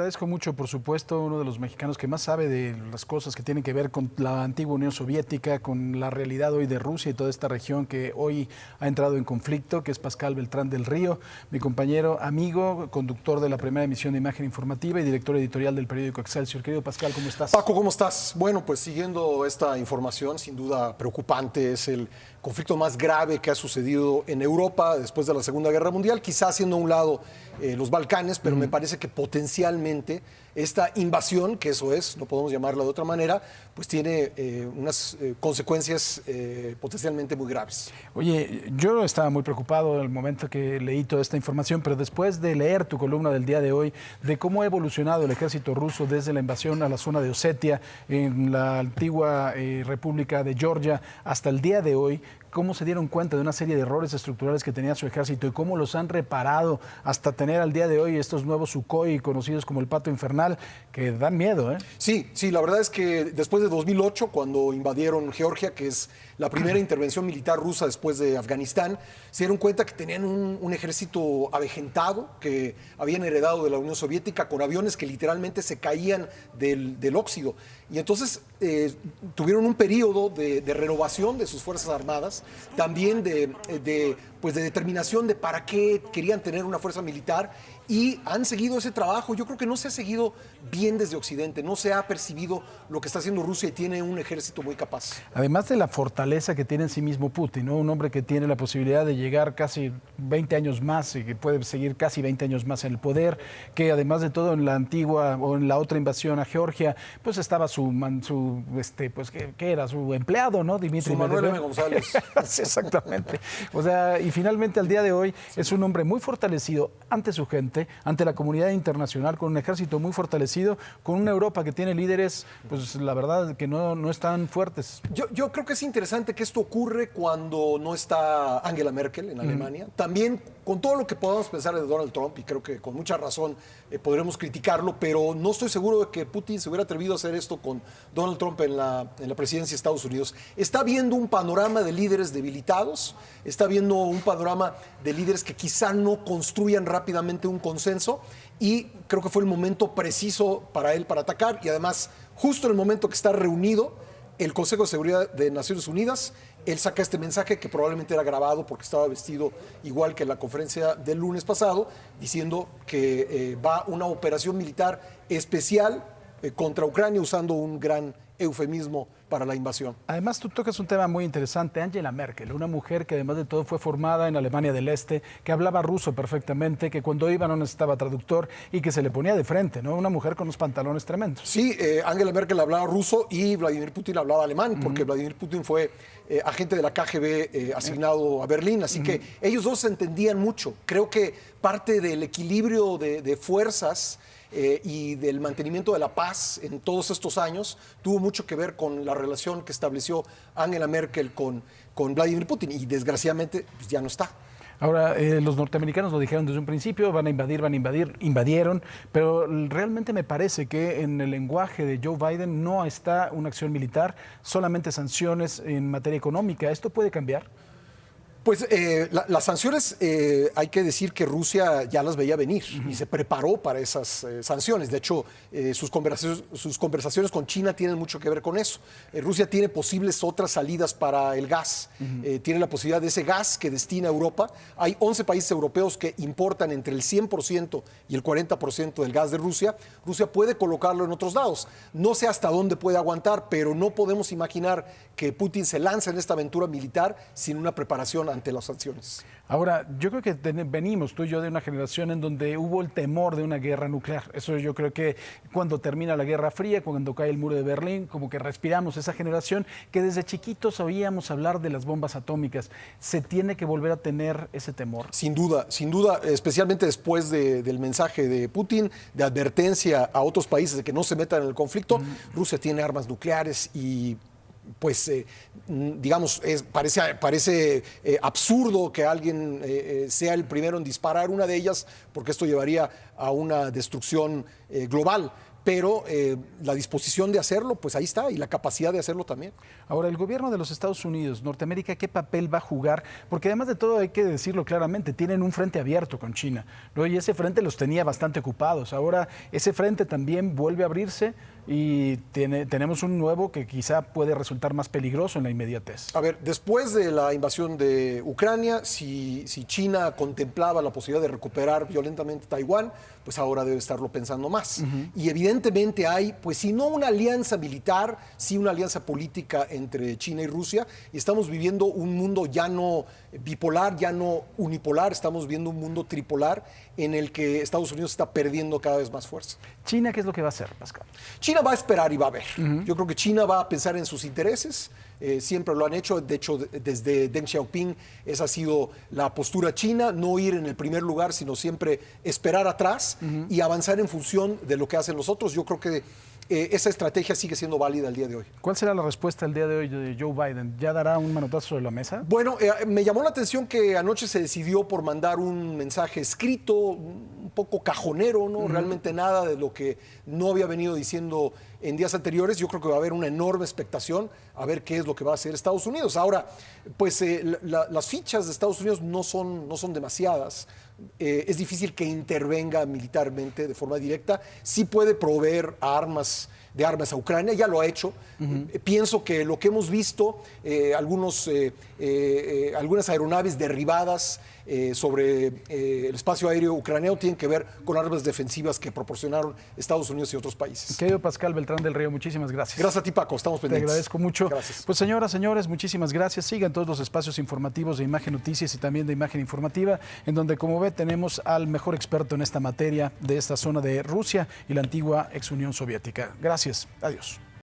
agradezco mucho, por supuesto, uno de los mexicanos que más sabe de las cosas que tienen que ver con la antigua Unión Soviética, con la realidad hoy de Rusia y toda esta región que hoy ha entrado en conflicto, que es Pascal Beltrán del Río, mi compañero, amigo, conductor de la primera emisión de Imagen Informativa y director editorial del periódico Excelsior. Querido Pascal, ¿cómo estás? Paco, ¿cómo estás? Bueno, pues siguiendo esta información, sin duda preocupante, es el conflicto más grave que ha sucedido en Europa después de la Segunda Guerra Mundial, quizás haciendo a un lado los Balcanes, pero me parece que potencialmente esta invasión, que eso es, no podemos llamarla de otra manera, pues tiene unas consecuencias potencialmente muy graves. Oye, yo estaba muy preocupado en el momento que leí toda esta información, pero después de leer tu columna del día de hoy, de cómo ha evolucionado el ejército ruso desde la invasión a la zona de Osetia, en la antigua República de Georgia, hasta el día de hoy, cómo se dieron cuenta de una serie de errores estructurales que tenía su ejército y cómo los han reparado hasta tener al día de hoy estos nuevos Sukhoi conocidos como el Pato Infernal, que dan miedo, ¿eh? Sí, la verdad es que después de 2008, cuando invadieron Georgia, que es la primera intervención militar rusa después de Afganistán, se dieron cuenta que tenían un ejército avejentado que habían heredado de la Unión Soviética con aviones que literalmente se caían del óxido. Y entonces tuvieron un periodo de renovación de sus Fuerzas Armadas, también de determinación de para qué querían tener una fuerza militar, y han seguido ese trabajo. Yo creo que no se ha seguido bien desde Occidente, no se ha percibido lo que está haciendo Rusia y tiene un ejército muy capaz. Además de la fortaleza que tiene en sí mismo Putin, ¿no? Un hombre que tiene la posibilidad de llegar casi 20 años más y que puede seguir casi 20 años más en el poder, que además de todo en la antigua o en la otra invasión a Georgia, pues estaba ¿qué era? Su empleado, ¿no? Dmitry Manuel Medvedev. M. González. Sí, exactamente. O sea, y finalmente al día de hoy es un hombre muy fortalecido ante su gente, ante la comunidad internacional, con un ejército muy fortalecido, con una Europa que tiene líderes, pues la verdad que no están fuertes. Yo creo que es interesante que esto ocurre cuando no está Angela Merkel en Alemania. También con todo lo que podamos pensar de Donald Trump, y creo que con mucha razón podremos criticarlo, pero no estoy seguro de que Putin se hubiera atrevido a hacer esto con Donald Trump en la presidencia de Estados Unidos. Está viendo un panorama de líderes debilitados, está viendo un panorama de líderes que quizá no construyan rápidamente un consenso, y creo que fue el momento preciso para él para atacar, y además justo en el momento que está reunido el Consejo de Seguridad de Naciones Unidas, él saca este mensaje que probablemente era grabado porque estaba vestido igual que en la conferencia del lunes pasado, diciendo que va una operación militar especial contra Ucrania, usando un gran eufemismo para la invasión. Además, tú tocas un tema muy interesante. Angela Merkel, una mujer que además de todo fue formada en Alemania del Este, que hablaba ruso perfectamente, que cuando iba no necesitaba traductor y que se le ponía de frente, ¿no? Una mujer con unos pantalones tremendos. Sí, Angela Merkel hablaba ruso y Vladimir Putin hablaba alemán, porque Vladimir Putin fue agente de la KGB asignado a Berlín, así que ellos dos se entendían mucho. Creo que parte del equilibrio de fuerzas y del mantenimiento de la paz en todos estos años tuvo mucho que ver con la relación que estableció Angela Merkel con Vladimir Putin, y desgraciadamente pues, ya no está. Ahora, los norteamericanos lo dijeron desde un principio, van a invadir, invadieron, pero realmente me parece que en el lenguaje de Joe Biden no está una acción militar, solamente sanciones en materia económica. ¿Esto puede cambiar? Pues las sanciones, hay que decir que Rusia ya las veía venir y se preparó para esas sanciones. De hecho, sus conversaciones con China tienen mucho que ver con eso. Rusia tiene posibles otras salidas para el gas. Tiene la posibilidad de ese gas que destina a Europa. Hay 11 países europeos que importan entre el 100% y el 40% del gas de Rusia. Rusia puede colocarlo en otros lados. No sé hasta dónde puede aguantar, pero no podemos imaginar que Putin se lance en esta aventura militar sin una preparación ante las sanciones. Ahora, yo creo que venimos tú y yo de una generación en donde hubo el temor de una guerra nuclear. Eso yo creo que cuando termina la Guerra Fría, cuando cae el muro de Berlín, como que respiramos esa generación que desde chiquitos oíamos hablar de las bombas atómicas. ¿Se tiene que volver a tener ese temor? Sin duda, especialmente después del mensaje de Putin, de advertencia a otros países de que no se metan en el conflicto. Rusia tiene armas nucleares y pues, digamos, parece absurdo que alguien sea el primero en disparar una de ellas, porque esto llevaría a una destrucción global. pero la disposición de hacerlo, pues ahí está, y la capacidad de hacerlo también. Ahora, el gobierno de los Estados Unidos, Norteamérica, ¿qué papel va a jugar? Porque además de todo, hay que decirlo claramente, tienen un frente abierto con China, ¿no? Y ese frente los tenía bastante ocupados. Ahora, ese frente también vuelve a abrirse y tenemos un nuevo que quizá puede resultar más peligroso en la inmediatez. A ver, después de la invasión de Ucrania, si China contemplaba la posibilidad de recuperar violentamente Taiwán, pues ahora debe estarlo pensando más. Y evidentemente hay, pues si no una alianza militar, sí una alianza política entre China y Rusia, y estamos viviendo un mundo ya no bipolar, ya no unipolar, estamos viendo un mundo tripolar en el que Estados Unidos está perdiendo cada vez más fuerza. ¿China qué es lo que va a hacer, Pascal? China va a esperar y va a ver. Yo creo que China va a pensar en sus intereses, siempre lo han hecho, de hecho desde Deng Xiaoping esa ha sido la postura china, no ir en el primer lugar, sino siempre esperar atrás y avanzar en función de lo que hacen los otros. Yo creo que esa estrategia sigue siendo válida el día de hoy. ¿Cuál será la respuesta el día de hoy de Joe Biden? ¿Ya dará un manotazo sobre la mesa? Bueno, me llamó la atención que anoche se decidió por mandar un mensaje escrito, un poco cajonero, ¿no? Realmente nada de lo que no había venido diciendo en días anteriores. Yo creo que va a haber una enorme expectación a ver qué es lo que va a hacer Estados Unidos. Ahora, pues las fichas de Estados Unidos no son demasiadas. Es difícil que intervenga militarmente de forma directa. Sí puede proveer armas a Ucrania, ya lo ha hecho. Pienso que lo que hemos visto, algunas aeronaves derribadas sobre el espacio aéreo ucraniano tienen que ver con armas defensivas que proporcionaron Estados Unidos y otros países. Querido Pascal Beltrán del Río, muchísimas gracias. Gracias a ti, Paco, estamos pendientes. Te agradezco mucho. Gracias. Pues señoras, señores, muchísimas gracias. Sigan todos los espacios informativos de Imagen Noticias y también de Imagen Informativa, en donde, como ve, tenemos al mejor experto en esta materia de esta zona de Rusia y la antigua ex Unión Soviética. Gracias. Adiós.